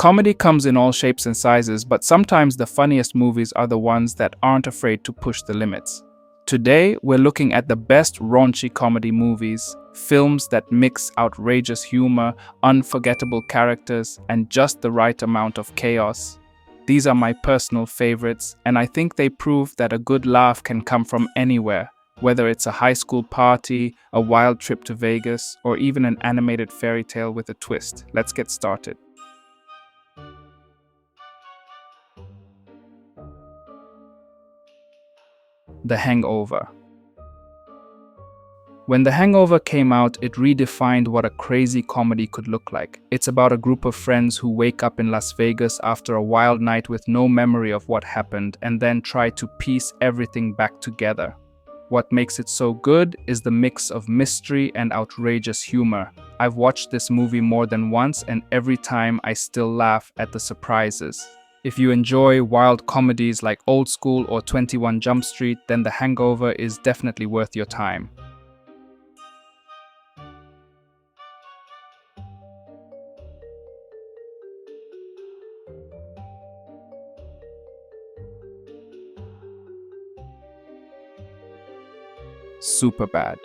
Comedy comes in all shapes and sizes, but sometimes the funniest movies are the ones that aren't afraid to push the limits. Today, we're looking at the best raunchy comedy movies, films that mix outrageous humor, unforgettable characters, and just the right amount of chaos. These are my personal favorites, and I think they prove that a good laugh can come from anywhere, whether it's a high school party, a wild trip to Vegas, or even an animated fairy tale with a twist. Let's get started. The Hangover. When The Hangover came out, it redefined what a crazy comedy could look like. It's about a group of friends who wake up in Las Vegas after a wild night with no memory of what happened and then try to piece everything back together. What makes it so good is the mix of mystery and outrageous humor. I've watched this movie more than once, and every time I still laugh at the surprises. If you enjoy wild comedies like Old School or 21 Jump Street, then The Hangover is definitely worth your time. Superbad.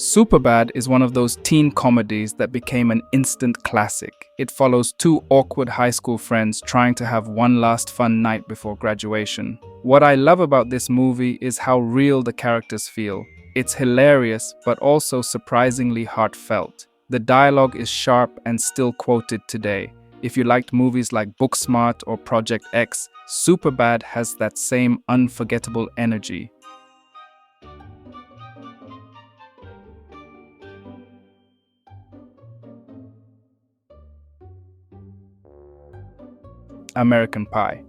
Superbad is one of those teen comedies that became an instant classic. It follows two awkward high school friends trying to have one last fun night before graduation. What I love about this movie is how real the characters feel. It's hilarious, but also surprisingly heartfelt. The dialogue is sharp and still quoted today. If you liked movies like Booksmart or Project X, Superbad has that same unforgettable energy. American Pie.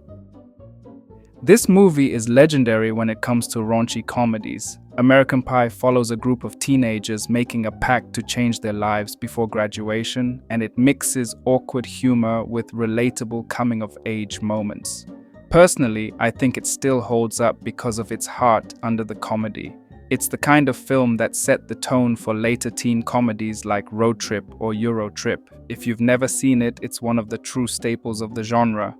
This movie is legendary when it comes to raunchy comedies. American Pie follows a group of teenagers making a pact to change their lives before graduation, and it mixes awkward humor with relatable coming-of-age moments. Personally, I think it still holds up because of its heart under the comedy. It's the kind of film that set the tone for later teen comedies like Road Trip or EuroTrip. If you've never seen it, it's one of the true staples of the genre.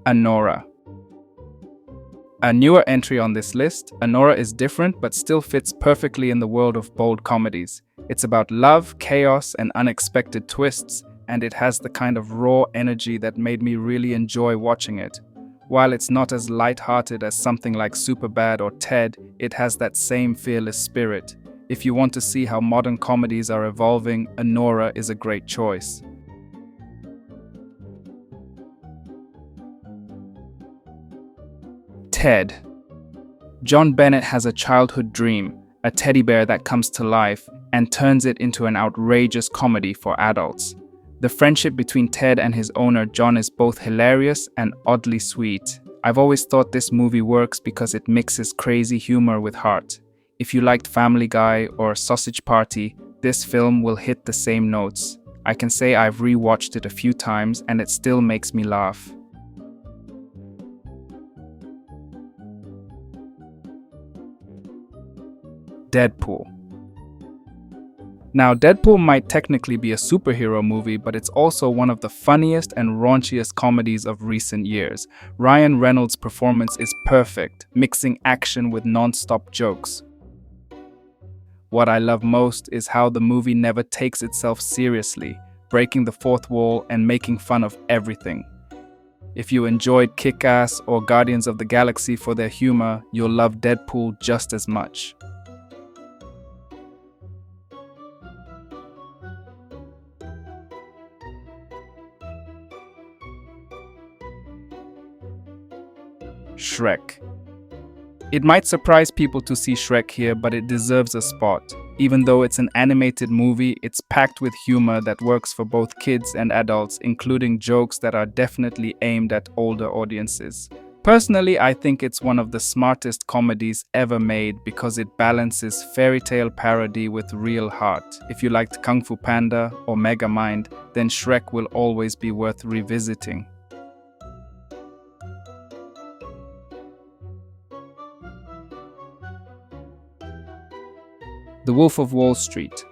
Anora. A newer entry on this list, Anora is different but still fits perfectly in the world of bold comedies. It's about love, chaos, and unexpected twists, and it has the kind of raw energy that made me really enjoy watching it. While it's not as light-hearted as something like Superbad or Ted, it has that same fearless spirit. If you want to see how modern comedies are evolving, Anora is a great choice. Ted. John Bennett has a childhood dream, a teddy bear that comes to life, and turns it into an outrageous comedy for adults. The friendship between Ted and his owner John is both hilarious and oddly sweet. I've always thought this movie works because it mixes crazy humor with heart. If you liked Family Guy or Sausage Party, this film will hit the same notes. I can say I've rewatched it a few times and it still makes me laugh. Deadpool. Now, Deadpool might technically be a superhero movie, but it's also one of the funniest and raunchiest comedies of recent years. Ryan Reynolds' performance is perfect, mixing action with non-stop jokes. What I love most is how the movie never takes itself seriously, breaking the fourth wall and making fun of everything. If you enjoyed Kick-Ass or Guardians of the Galaxy for their humor, you'll love Deadpool just as much. Shrek. It might surprise people to see Shrek here, but it deserves a spot. Even though it's an animated movie, it's packed with humor that works for both kids and adults, including jokes that are definitely aimed at older audiences. Personally, I think it's one of the smartest comedies ever made because it balances fairy tale parody with real heart. If you liked Kung Fu Panda or Megamind, then Shrek will always be worth revisiting. The Wolf of Wall Street.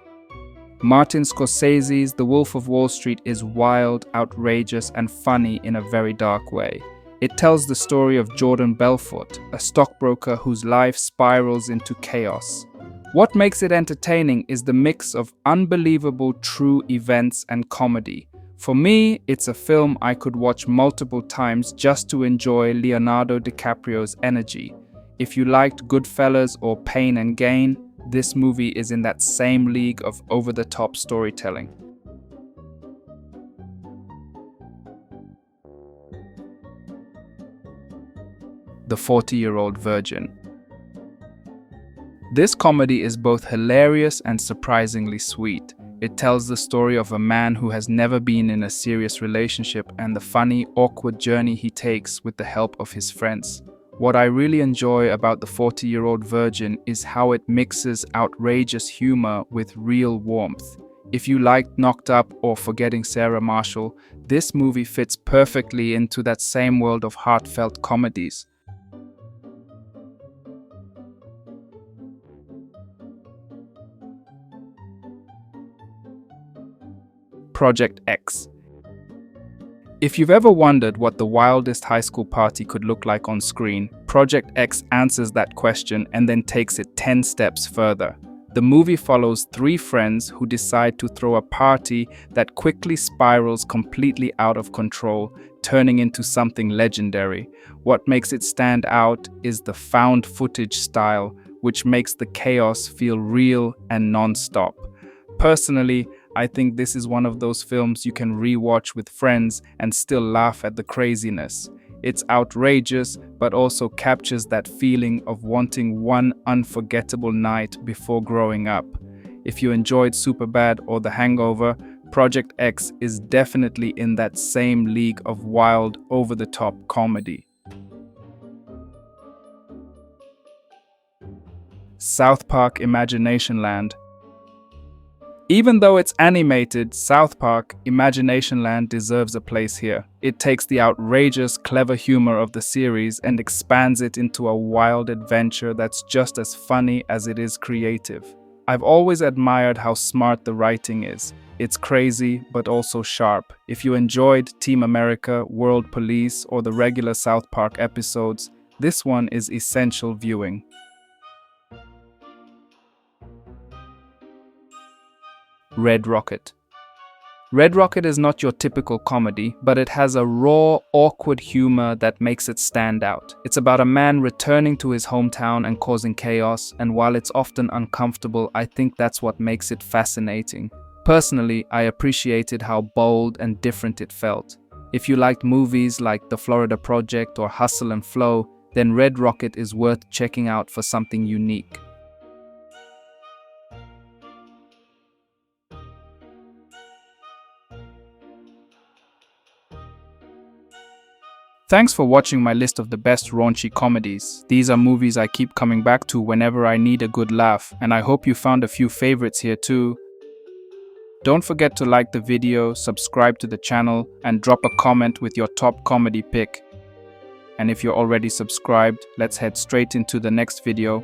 Martin Scorsese's The Wolf of Wall Street is wild, outrageous, and funny in a very dark way. It tells the story of Jordan Belfort, a stockbroker whose life spirals into chaos. What makes it entertaining is the mix of unbelievable true events and comedy. For me, it's a film I could watch multiple times just to enjoy Leonardo DiCaprio's energy. If you liked Goodfellas or Pain and Gain, this movie is in that same league of over-the-top storytelling. The 40-Year-Old Virgin. This comedy is both hilarious and surprisingly sweet. It tells the story of a man who has never been in a serious relationship and the funny, awkward journey he takes with the help of his friends. What I really enjoy about The 40-Year-Old Virgin is how it mixes outrageous humor with real warmth. If you liked Knocked Up or Forgetting Sarah Marshall, this movie fits perfectly into that same world of heartfelt comedies. Project X. If you've ever wondered what the wildest high school party could look like on screen, Project X answers that question and then takes it 10 steps further. The movie follows 3 friends who decide to throw a party that quickly spirals completely out of control, turning into something legendary. What makes it stand out is the found footage style, which makes the chaos feel real and non-stop. Personally, I think this is one of those films you can re-watch with friends and still laugh at the craziness. It's outrageous, but also captures that feeling of wanting one unforgettable night before growing up. If you enjoyed Superbad or The Hangover, Project X is definitely in that same league of wild, over-the-top comedy. South Park Imaginationland. Even though it's animated, South Park Imaginationland deserves a place here. It takes the outrageous, clever humor of the series and expands it into a wild adventure that's just as funny as it is creative. I've always admired how smart the writing is. It's crazy, but also sharp. If you enjoyed Team America, World Police, or the regular South Park episodes, this one is essential viewing. Red Rocket. Red Rocket is not your typical comedy, but it has a raw, awkward humor that makes it stand out. It's about a man returning to his hometown and causing chaos, and while it's often uncomfortable, I think that's what makes it fascinating. Personally, I appreciated how bold and different it felt. If you liked movies like The Florida Project or Hustle and Flow, then Red Rocket is worth checking out for something unique. Thanks for watching my list of the best raunchy comedies. These are movies I keep coming back to whenever I need a good laugh, and I hope you found a few favorites here too. Don't forget to like the video, subscribe to the channel, and drop a comment with your top comedy pick. And if you're already subscribed, let's head straight into the next video.